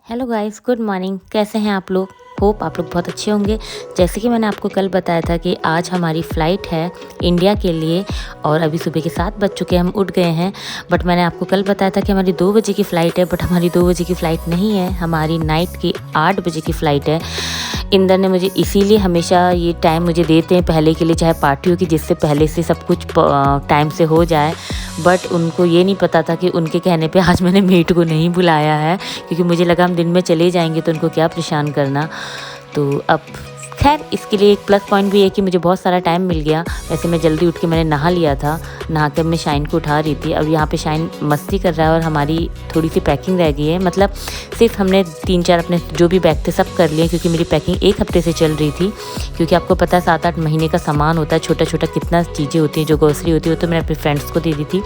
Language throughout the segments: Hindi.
Hello guys, good morning. कैसे हैं आप लोग? होप आप लोग बहुत अच्छे होंगे। जैसे कि मैंने आपको कल बताया था कि आज हमारी फ़्लाइट है इंडिया के लिए और अभी सुबह के 7 बज चुके हैं, हम उठ गए हैं। बट मैंने आपको कल बताया था कि हमारी 2 बजे की फ़्लाइट है, बट हमारी 2 बजे की फ़्लाइट नहीं है, हमारी नाइट की 8 बजे की फ़्लाइट है। इंदर ने मुझे इसीलिए हमेशा ये टाइम मुझे देते हैं पहले के लिए, चाहे पार्टी हो कि जिससे पहले से सब कुछ टाइम से हो जाए। बट उनको ये नहीं पता था कि उनके कहने पे आज मैंने मेट को नहीं बुलाया है, क्योंकि मुझे लगा हम दिन में चले जाएंगे तो उनको क्या परेशान करना। तो अब खैर इसके लिए एक प्लस पॉइंट भी है कि मुझे बहुत सारा टाइम मिल गया। वैसे मैं जल्दी उठ के मैंने नहा लिया था, नहा कर मैं शाइन को उठा रही थी। अब यहाँ पे शाइन मस्ती कर रहा है और हमारी थोड़ी सी पैकिंग रह गई है। मतलब सिर्फ हमने 3-4 अपने जो भी बैग थे सब कर लिए, क्योंकि मेरी पैकिंग 1 हफ्ते से चल रही थी। क्योंकि आपको पता है 7-8 महीने का सामान होता है, छोटा छोटा कितना चीज़ें होती हैं, जो ग्रोसरी होती है वो तो मैंने अपने फ्रेंड्स को दे दी थी।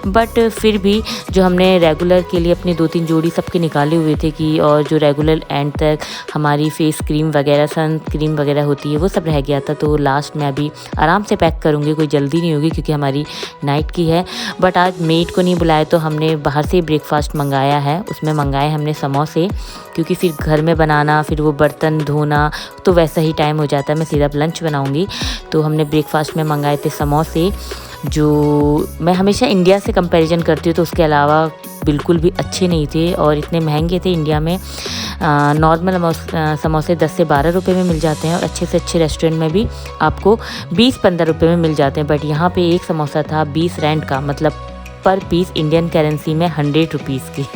बट फिर भी जो हमने रेगुलर के लिए अपनी 2-3 जोड़ी सबके निकाले हुए थे कि, और जो रेगुलर एंड तक हमारी फेस क्रीम वगैरह, सन क्रीम वगैरह होती है, वो सब रह गया था। तो लास्ट में अभी आराम से पैक करूँगी, कोई जल्दी नहीं होगी क्योंकि हमारी नाइट की है। बट आज मेड को नहीं बुलाया तो हमने बाहर से ब्रेकफास्ट मंगाया है। उसमें मंगाए हमने समोसे, क्योंकि फिर घर में बनाना, फिर वो बर्तन धोना तो वैसा ही टाइम हो जाता है। मैं सीधा लंच बनाऊँगी। तो हमने ब्रेकफास्ट में मंगाए थे समोसे, जो मैं हमेशा इंडिया से कंपैरिजन करती हूँ तो उसके अलावा बिल्कुल भी अच्छे नहीं थे और इतने महंगे थे। इंडिया में नॉर्मल समोसे 10 से 12 रुपए में मिल जाते हैं और अच्छे से अच्छे रेस्टोरेंट में भी आपको 20-15 रुपए में मिल जाते हैं। बट यहाँ पे एक समोसा था 20 रैंड का, मतलब पर पीस इंडियन करेंसी में 100 रुपीज़ की।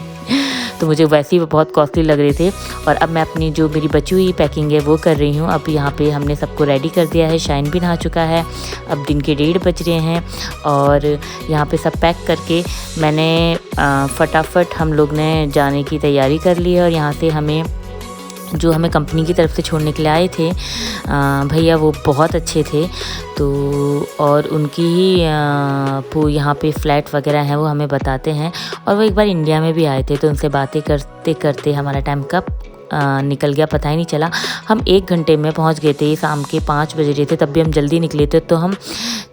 तो मुझे वैसे ही वो बहुत कॉस्टली लग रहे थे। और अब मैं अपनी जो मेरी बची हुई पैकिंग है वो कर रही हूँ। अब यहाँ पे हमने सबको रेडी कर दिया है, शाइन भी नहा चुका है। अब दिन के 1:30 बज रहे हैं और यहाँ पे सब पैक करके मैंने फटाफट हम लोग ने जाने की तैयारी कर ली है। और यहाँ से हमें कंपनी की तरफ से छोड़ने के लिए आए थे भैया, वो बहुत अच्छे थे। तो और उनकी ही यहाँ पे फ्लैट वगैरह हैं, वो हमें बताते हैं। और वो एक बार इंडिया में भी आए थे, तो उनसे बातें करते करते हमारा टाइम कब निकल गया पता ही नहीं चला। हम 1 घंटे में पहुंच गए थे, शाम के 5 बज रहे थे, तब भी हम जल्दी निकले थे। तो हम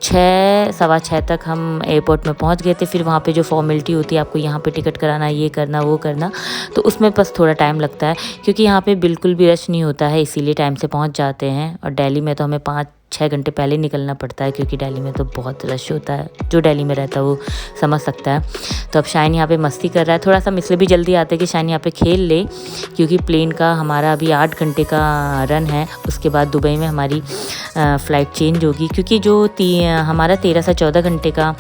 6, सवा 6 तक हम एयरपोर्ट में पहुंच गए थे। फिर वहाँ पे जो फॉर्मेलिटी होती है, आपको यहाँ पे टिकट कराना, ये करना वो करना, तो उसमें बस थोड़ा टाइम लगता है। क्योंकि यहाँ पे बिल्कुल भी रश नहीं होता है, इसीलिए टाइम से पहुँच जाते हैं। और दिल्ली में तो हमें 5-6 घंटे पहले निकलना पड़ता है, क्योंकि दिल्ली में तो बहुत रश होता है। जो दिल्ली में रहता है वो समझ सकता है। तो अब शाइन यहाँ पे मस्ती कर रहा है। थोड़ा सा हम इसलिए भी जल्दी आते हैं कि शाइन यहाँ पे खेल ले, क्योंकि प्लेन का हमारा अभी 8 घंटे का रन है। उसके बाद दुबई में हमारी फ़्लाइट चेंज होगी, क्योंकि जो हमारा 13 से 14 घंटे का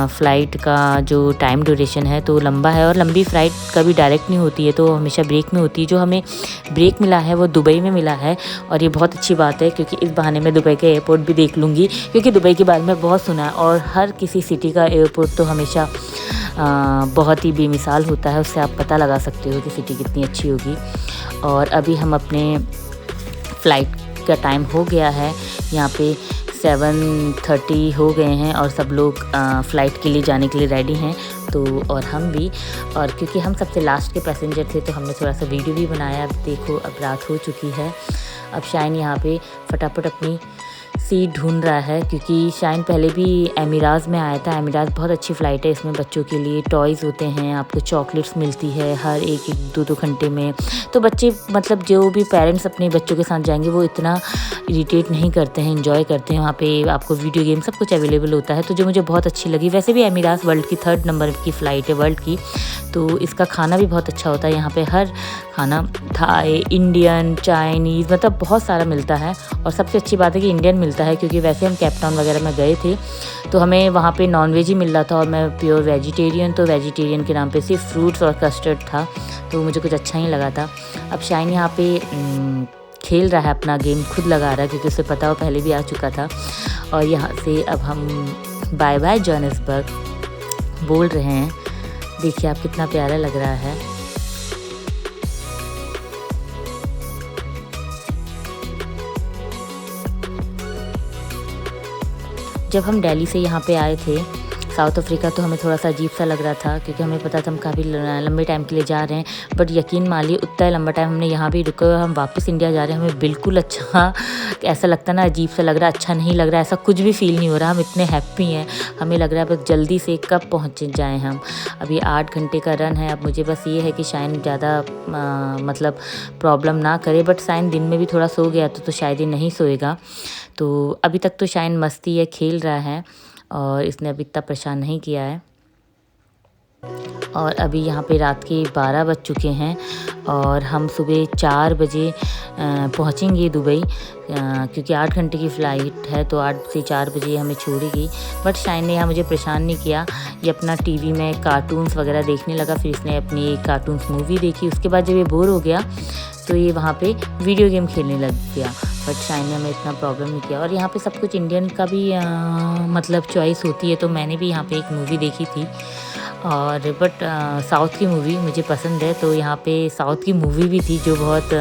फ़्लाइट का जो टाइम ड्यूरेशन है तो लंबा है। और लंबी फ़्लाइट कभी डायरेक्ट नहीं होती है, तो हमेशा ब्रेक में होती है। जो हमें ब्रेक मिला है वो दुबई में मिला है, और ये बहुत अच्छी बात है, क्योंकि इस बहाने मैं दुबई का एयरपोर्ट भी देख लूँगी। क्योंकि दुबई के बारे में बहुत सुना है, और हर किसी सिटी का एयरपोर्ट तो हमेशा बहुत ही बेमिसाल होता है। उससे आप पता लगा सकते हो कि सिटी कितनी अच्छी होगी। और अभी हम अपने फ़्लाइट का टाइम हो गया है, यहाँ पे 7:30 हो गए हैं और सब लोग फ़्लाइट के लिए जाने के लिए रेडी हैं। तो और हम भी, और क्योंकि हम सबसे लास्ट के पैसेंजर थे तो हमने थोड़ा सा वीडियो भी बनाया। अब देखो, अब रात हो चुकी है। अब शाइन यहाँ पे फटाफट अपनी सीट ढूंढ रहा है, क्योंकि शाइन पहले भी एमिराज़ में आया था। एमिराज़ बहुत अच्छी फ़्लाइट है, इसमें बच्चों के लिए टॉयज़ होते हैं, आपको चॉकलेट्स मिलती है हर 1-1, 2-2 घंटे में। तो बच्चे, मतलब जो भी पेरेंट्स अपने बच्चों के साथ जाएंगे वो इतना इरिटेट नहीं करते हैं, एंजॉय करते हैं। वहाँ पे आपको वीडियो गेम सब कुछ अवेलेबल होता है, तो जो मुझे बहुत अच्छी लगी। वैसे भी एमिराज़ वर्ल्ड की 3rd नंबर की फ़्लाइट है वर्ल्ड की, तो इसका खाना भी बहुत अच्छा होता है। यहाँ पे हर खाना, थाई, इंडियन, चाइनीज़, मतलब बहुत सारा मिलता है। और सबसे अच्छी बात है कि इंडियन मिलता है, क्योंकि वैसे हम केप टाउन वगैरह में गए थे तो हमें वहाँ पे नॉनवेज ही मिल रहा था, और मैं प्योर वेजिटेरियन, तो वेजिटेरियन के नाम पे सिर्फ फ्रूट्स और कस्टर्ड था, तो मुझे कुछ अच्छा ही लगा था। अब शाइन यहाँ पे खेल रहा है अपना गेम, खुद लगा रहा है, क्योंकि उसे पता, वो पहले भी आ चुका था। और यहाँ से अब हम बाय बाय जोहान्सबर्ग बोल रहे हैं। देखिए आप, कितना प्यारा लग रहा है। जब हम दिल्ली से यहाँ पे आए थे साउथ अफ्रीका तो हमें थोड़ा सा अजीब सा लग रहा था, क्योंकि हमें पता था हम काफ़ी लंबे टाइम के लिए जा रहे हैं, बट यकीन मानिए उतना लंबा टाइम हमने यहाँ भी रुके और हम वापस इंडिया जा रहे हैं, हमें बिल्कुल अच्छा ऐसा लगता ना, अजीब सा लग रहा है, अच्छा नहीं लग रहा है, ऐसा कुछ भी फील नहीं हो रहा। हम इतने हैप्पी हैं, हमें लग रहा है बस जल्दी से कब पहुँच जाएँ हम। अभी 8 घंटे का रन है। अब मुझे बस ये है कि शायन ज़्यादा मतलब प्रॉब्लम ना करे, बट शायन दिन में भी थोड़ा सो गया तो शायद ही नहीं सोएगा। तो अभी तक तो शायन मस्ती है, खेल रहा है और इसने अभी इतना परेशान नहीं किया है। और अभी यहाँ पे रात के 12 बज चुके हैं और हम सुबह 4 बजे पहुँचेंगे दुबई, क्योंकि 8 घंटे की फ़्लाइट है, तो 8 से 4 बजे हमें छोड़ेगी। बट शायन ने यहाँ मुझे परेशान नहीं किया, ये अपना टीवी में कार्टून्स वगैरह देखने लगा। फिर इसने अपनी कार्टून्स मूवी देखी, उसके बाद जब ये बोर हो गया तो ये वहाँ पे वीडियो गेम खेलने लग गया। बट शायन ने हमें इतना प्रॉब्लम नहीं किया। और यहाँ पे सब कुछ इंडियन का भी मतलब चॉइस होती है, तो मैंने भी यहाँ पे एक मूवी देखी थी और बट साउथ की मूवी मुझे पसंद है, तो यहाँ पे साउथ की मूवी भी थी जो बहुत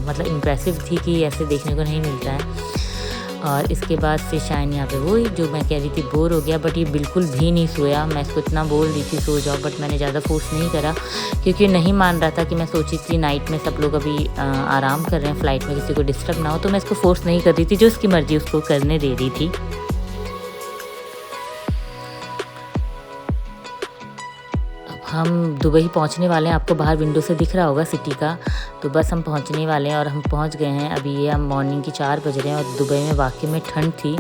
मतलब इम्प्रेसिव थी कि ऐसे देखने को नहीं मिलता है। और इसके बाद फिर शायन यहाँ पे वही जो मैं कह रही थी बोर हो गया, बट ये बिल्कुल भी नहीं सोया। मैं इसको इतना बोल रही थी सो जाओ, बट मैंने ज़्यादा फोर्स नहीं करा, क्योंकि नहीं मान रहा था कि मैं सोची थी नाइट में सब लोग अभी आराम कर रहे हैं, फ़्लाइट में किसी को डिस्टर्ब ना हो, तो मैं इसको फोर्स नहीं कर रही थी, जो उसकी मर्ज़ी उसको करने दे रही थी। हम दुबई पहुंचने वाले हैं, आपको बाहर विंडो से दिख रहा होगा सिटी का, तो बस हम पहुंचने वाले हैं और हम पहुंच गए हैं। अभी ये हम मॉर्निंग की 4 बज रहे हैं और दुबई में वाकई में ठंड थी,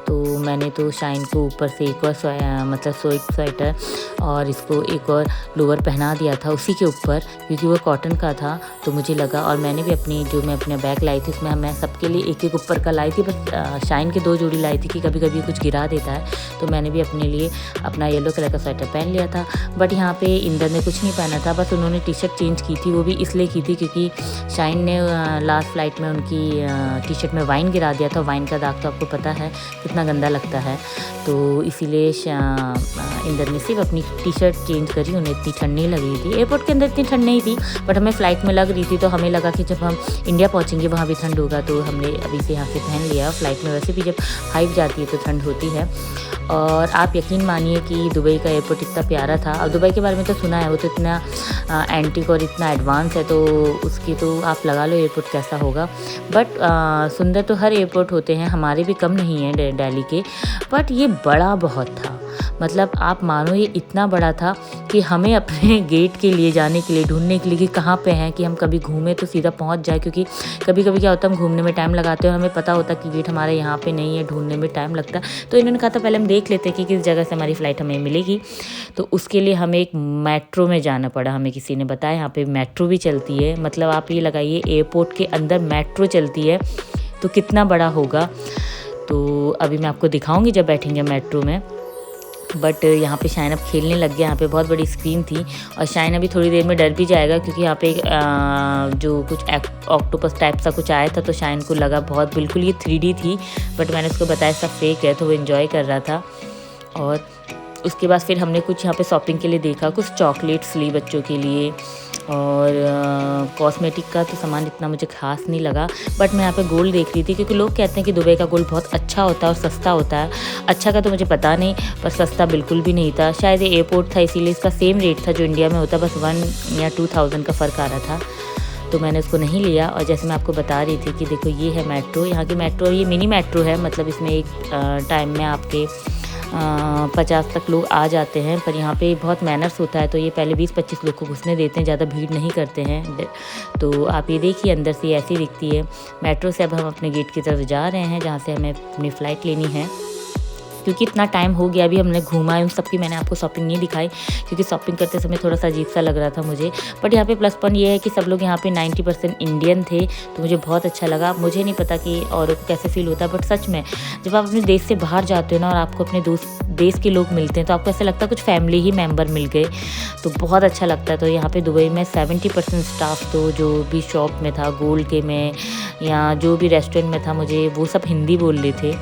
तो मैंने तो शाइन को ऊपर से एक और मतलब स्वेटर और इसको एक और लोअर पहना दिया था उसी के ऊपर, क्योंकि वो कॉटन का था। तो मुझे लगा, और मैंने भी अपनी जो मैं अपने बैग लाई थी उसमें मैं सबके लिए एक एक ऊपर का लाई थी, बस शाइन के 2 जोड़ी लाई थी कि कभी कभी कुछ गिरा देता है, तो मैंने भी अपने लिए अपना येलो कलर का स्वेटर पहन लिया था। बट यहाँ पे इंदर ने कुछ नहीं पहना था, बस उन्होंने टी शर्ट चेंज की थी, वो भी इसलिए की थी क्योंकि शाइन ने लास्ट फ्लाइट में उनकी टी शर्ट में वाइन गिरा दिया था। वाइन का दाग तो आपको पता है कितना गंदा लगता है, तो इसीलिए इंदर ने सिर्फ अपनी टी शर्ट चेंज करी, उन्हें इतनी ठंड नहीं लग रही थी। एयरपोर्ट के अंदर इतनी ठंड नहीं थी, बट हमें फ़्लाइट में लग रही थी, तो हमें लगा कि जब हम इंडिया पहुँचेंगे वहाँ भी ठंड होगा, तो हमने अभी से यहाँ से पहन लिया। फ़्लाइट में वैसे भी जब हाइट जाती है तो ठंड होती है। और आप यकीन मानिए कि दुबई का एयरपोर्ट इतना प्यारा था, और दुबई के बारे में तो सुना है, वो तो इतना एंटीक और इतना एडवांस है, तो उसकी तो आप लगा लो एयरपोर्ट कैसा होगा। बट सुंदर तो हर एयरपोर्ट होते हैं, हमारे भी कम नहीं हैं दिल्ली के, बट ये बड़ा बहुत था। मतलब आप मानो ये इतना बड़ा था कि हमें अपने गेट के लिए जाने के लिए ढूंढने के लिए कि कहाँ पे हैं, कि हम कभी घूमें तो सीधा पहुँच जाए, क्योंकि कभी कभी क्या होता है हम घूमने में टाइम लगाते हैं और हमें पता होता है कि गेट हमारे यहाँ पे नहीं है, ढूंढने में टाइम लगता है। तो इन्होंने कहा था पहले हम देख लेते हैं कि किस जगह से हमारी फ़्लाइट हमें मिलेगी, तो उसके लिए हमें एक मेट्रो में जाना पड़ा। हमें किसी ने बताया यहाँ पे मेट्रो भी चलती है, मतलब आप ये लगाइए एयरपोर्ट के अंदर मेट्रो चलती है, तो कितना बड़ा होगा। तो अभी मैं आपको दिखाऊंगी जब बैठेंगे मेट्रो में। बट यहाँ पे शाइन अब खेलने लग गया, यहाँ पे बहुत बड़ी स्क्रीन थी, और शाइन अभी थोड़ी देर में डर भी जाएगा, क्योंकि यहाँ पे जो कुछ ऑक्टोपस टाइप सा कुछ आया था, तो शाइन को लगा बहुत बिल्कुल ये 3D थी, बट मैंने उसको बताया सब फेक है, तो वो इन्जॉय कर रहा था। और उसके बाद फिर हमने कुछ यहाँ पे शॉपिंग के लिए देखा, कुछ चॉकलेट्स ली बच्चों के लिए, और कॉस्मेटिक का तो सामान इतना मुझे खास नहीं लगा। बट मैं यहाँ पे गोल्ड देख रही थी, क्योंकि लोग कहते हैं कि दुबई का गोल्ड बहुत अच्छा होता है और सस्ता होता है। अच्छा का तो मुझे पता नहीं, पर सस्ता बिल्कुल भी नहीं था। शायद ये एयरपोर्ट था इसीलिए इसका सेम रेट था जो इंडिया में होता है, बस 1 या 2000 का फ़र्क आ रहा था, तो मैंने उसको नहीं लिया। और जैसे मैं आपको बता रही थी कि देखो ये है मेट्रो, यहाँ की मेट्रो ये मिनी मेट्रो है, मतलब इसमें एक टाइम में आपके 50 तक लोग आ जाते हैं, पर यहाँ पे बहुत मैनर्स होता है, तो ये पहले 20-25 लोग को घुसने देते हैं, ज़्यादा भीड़ नहीं करते हैं। तो आप ये देखिए अंदर से ऐसी दिखती है मेट्रो से। अब हम अपने गेट की तरफ जा रहे हैं, जहाँ से हमें अपनी फ़्लाइट लेनी है, क्योंकि इतना टाइम हो गया। अभी हमने घूमा है, उन सब की मैंने आपको शॉपिंग नहीं दिखाई, क्योंकि शॉपिंग करते समय थोड़ा सा अजीब सा लग रहा था मुझे। बट यहाँ पे प्लस पॉइंट ये है कि सब लोग यहाँ पे 90% इंडियन थे, तो मुझे बहुत अच्छा लगा। मुझे नहीं पता कि औरों को कैसे फील होता है, बट सच में जब आप अपने देश से बाहर जाते हो ना, और आपको अपने देश के लोग मिलते हैं, तो आपको ऐसा लगता है कुछ फैमिली ही मेम्बर मिल गए, तो बहुत अच्छा लगता है। तो यहाँ पर दुबई में 70% स्टाफ तो जो भी शॉप में था, गोल्ड के में या जो भी रेस्टोरेंट में था, मुझे वो सब हिंदी बोल रहे थे,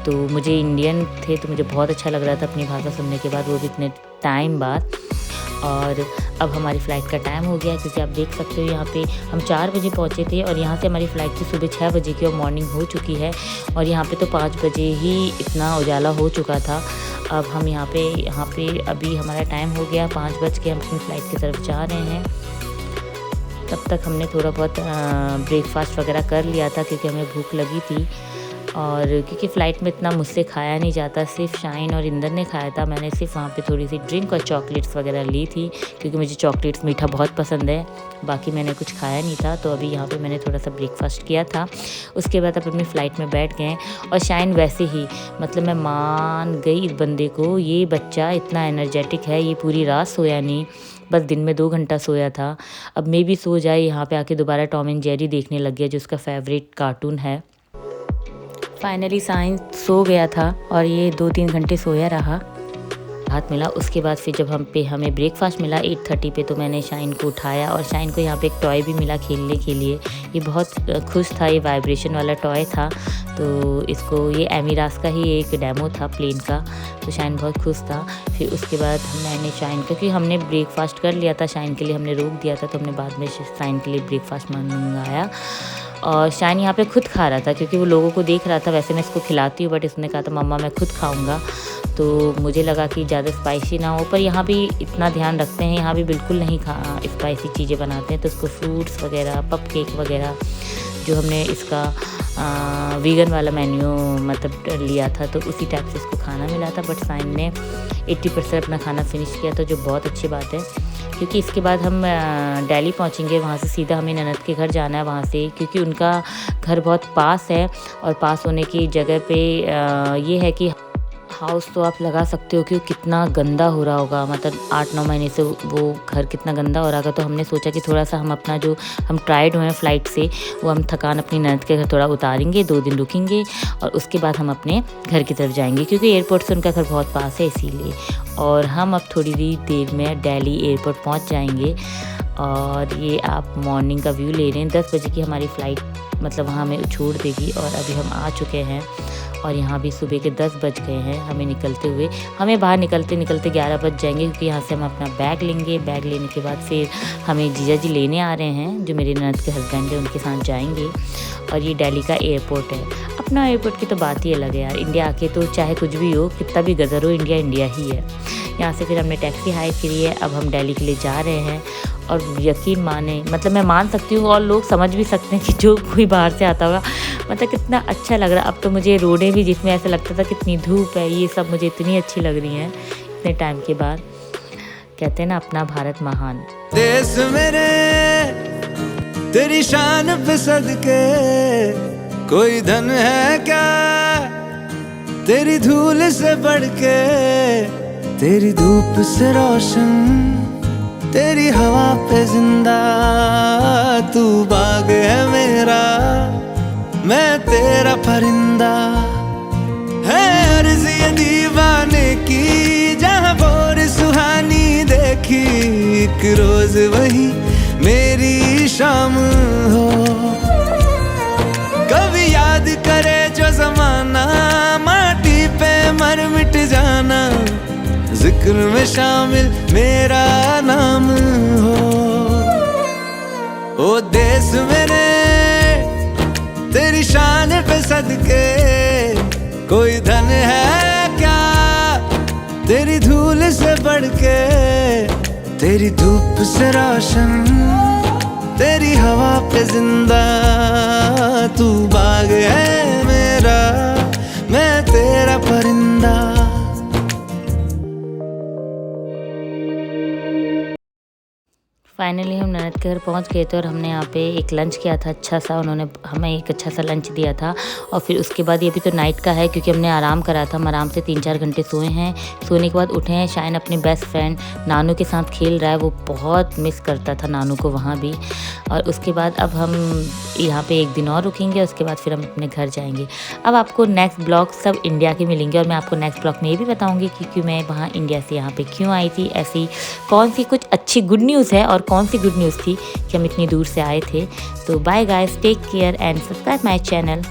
तो मुझे इंडियन थे, तो मुझे बहुत अच्छा लग रहा था अपनी भाषा सुनने के बाद, वो भी इतने टाइम बाद। और अब हमारी फ़्लाइट का टाइम हो गया, क्योंकि आप देख सकते हो यहाँ पे हम 4 बजे पहुँचे थे, और यहाँ से हमारी फ़्लाइट थी सुबह 6 बजे की, और मॉर्निंग हो चुकी है, और यहाँ पे तो 5 बजे ही इतना उजाला हो चुका था। अब हम यहाँ पे अभी हमारा टाइम हो गया 5 बज के, हम अपनी फ़्लाइट की तरफ जा रहे हैं। तब तक हमने थोड़ा बहुत ब्रेकफास्ट वगैरह कर लिया था क्योंकि हमें भूख लगी थी, और क्योंकि फ़्लाइट में इतना मुझसे खाया नहीं जाता, सिर्फ शाइन और इंदर ने खाया था। मैंने सिर्फ वहाँ पे थोड़ी सी ड्रिंक और चॉकलेट्स वगैरह ली थी क्योंकि मुझे चॉकलेट्स मीठा बहुत पसंद है। बाकी मैंने कुछ खाया नहीं था, तो अभी यहाँ पे मैंने थोड़ा सा ब्रेकफास्ट किया था। उसके बाद अब अपनी फ़्लाइट में बैठ गए, और शाइन वैसे ही, मतलब मैं मान गई इस बंदे को, ये बच्चा इतना एनर्जेटिक है, ये पूरी रात सोया नहीं, बस दिन में 2 घंटा सोया था। अब मैं भी सो जाए, यहाँ पे आके दोबारा टॉम एंड जेरी देखने लग गया जो उसका फेवरेट कार्टून है। फाइनली साइन सो गया था और ये 2-3 घंटे सोया रहा, राहत मिला। उसके बाद फिर जब हमें ब्रेकफास्ट मिला 8:30 पे, तो मैंने शाइन को उठाया, और शाइन को यहाँ पे एक टॉय भी मिला खेलने के लिए। ये बहुत खुश था, ये वाइब्रेशन वाला टॉय था, तो इसको, ये एमिरास का ही एक डेमो था प्लेन का, तो शाइन बहुत खुश था। फिर उसके बाद मैंने शाइन का, क्योंकि हमने ब्रेकफास्ट कर लिया था, शाइन के लिए हमने रोक दिया था, तो हमने बाद में शाइन के लिए ब्रेकफास्ट मंगाया। और शाइन यहाँ पे खुद खा रहा था क्योंकि वो लोगों को देख रहा था। वैसे मैं इसको खिलाती हूँ, बट इसने कहा था मम्मा मैं खुद खाऊंगा, तो मुझे लगा कि ज़्यादा स्पाइसी ना हो। पर यहाँ भी इतना ध्यान रखते हैं, यहाँ भी बिल्कुल नहीं स्पाइसी चीज़ें बनाते हैं, तो उसको फ्रूट्स वगैरह, पप केक वगैरह, जो हमने इसका वीगन वाला मेन्यू मतलब लिया था, तो उसी टाइप से इसको खाना मिला था। बट साइन ने 80% अपना खाना फिनिश किया था, जो बहुत अच्छी बात है, क्योंकि इसके बाद हम दिल्ली पहुंचेंगे। वहाँ से सीधा हमें ननद के घर जाना है वहाँ से, क्योंकि उनका घर बहुत पास है, और पास होने की जगह पे ये है कि हाउस तो आप लगा सकते हो कि कितना गंदा हो रहा होगा, मतलब 8-9 महीने से वो घर कितना गंदा हो रहा होगा। तो हमने सोचा कि थोड़ा सा हम अपना जो हम टायर्ड हुए हैं फ़्लाइट से, वो हम थकान अपनी ननद के घर थोड़ा उतारेंगे, 2 दिन रुकेंगे, और उसके बाद हम अपने घर की तरफ जाएंगे, क्योंकि एयरपोर्ट से उनका घर बहुत पास है इसीलिए। और हम अब थोड़ी देर में दिल्ली एयरपोर्ट पहुँच जाएंगे। और ये आप मॉर्निंग का व्यू ले रहे हैं, 10 बजे की हमारी फ़्लाइट मतलब वहाँ हमें छोड़ देगी, और अभी हम आ चुके हैं। और यहाँ भी सुबह के 10 बज गए हैं हमें निकलते हुए। हमें बाहर निकलते 11 बज जाएंगे, क्योंकि यहाँ से हम अपना बैग लेंगे। बैग लेने के बाद फिर हमें जीजा जी लेने आ रहे हैं, जो मेरे ननद के हस्बैंड हैं, उनके साथ जाएंगे। और ये दिल्ली का एयरपोर्ट है। अपना एयरपोर्ट की तो बात ही अलग है यार। इंडिया आके तो चाहे कुछ भी हो, कितना भी गदर हो, इंडिया इंडिया ही है। यहाँ से फिर हमने टैक्सी हायर करी है, अब हम दिल्ली के लिए जा रहे हैं। और यकीन माने, मतलब मैं मान सकती हूँ और लोग समझ भी सकते हैं कि जो कोई बाहर से आता होगा, मतलब कितना अच्छा लग रहा है। अब तो मुझे रोडें भी, जिसमें ऐसा लगता था कितनी धूप है, ये सब मुझे इतनी अच्छी लग रही हैं इतने टाइम के बाद। कहते हैं ना, अपना भारत महान। देश मेरे तेरी शान पे सदके, कोई धन है क्या तेरी धूल से बढ़ के, तेरी धूप से रोशन, तेरी हवा पे जिंदा, तू बाग है मेरा, मैं तेरा परिंदा। है अर्ज़ ये दीवाने की, जहाँ बोर सुहानी देखी, एक रोज वही मेरी शाम हो। कभी याद करे जो जमाना, माटी पे मर मिट जाना, जिक्र में शामिल मेरा नाम हो। ओ देश मेरे तेरी शान पे सदके, कोई धन है क्या तेरी धूल से बढ़ के, तेरी धूप से रोशन, तेरी हवा पे जिंदा, तू बाग है मेरा, मैं तेरा परिंदा। फाइनली हम ननद के घर पहुँच गए थे, और हमने यहाँ पे एक लंच किया था अच्छा सा। उन्होंने हमें एक अच्छा सा लंच दिया था। और फिर उसके बाद ये भी तो नाइट का है, क्योंकि हमने आराम करा था। हम आराम से 3-4 घंटे सोए हैं। सोने के बाद उठे हैं। शाइन अपने बेस्ट फ्रेंड नानू के साथ खेल रहा है, वो बहुत मिस करता था नानू को वहाँ भी। और उसके बाद अब हम यहाँ पे 1 दिन और रुकेंगे, उसके बाद फिर हम अपने घर जाएंगे। अब आपको नेक्स्ट ब्लॉग सब इंडिया के मिलेंगे, और मैं आपको नेक्स्ट ब्लॉग में ये भी बताऊँगी कि मैं वहाँ इंडिया से यहाँ पे क्यों आई थी, ऐसी कौन सी कुछ अच्छी गुड न्यूज़ है और कौन सी गुड न्यूज़ थी कि हम इतनी दूर से आए थे। तो bye guys, take care and subscribe my channel.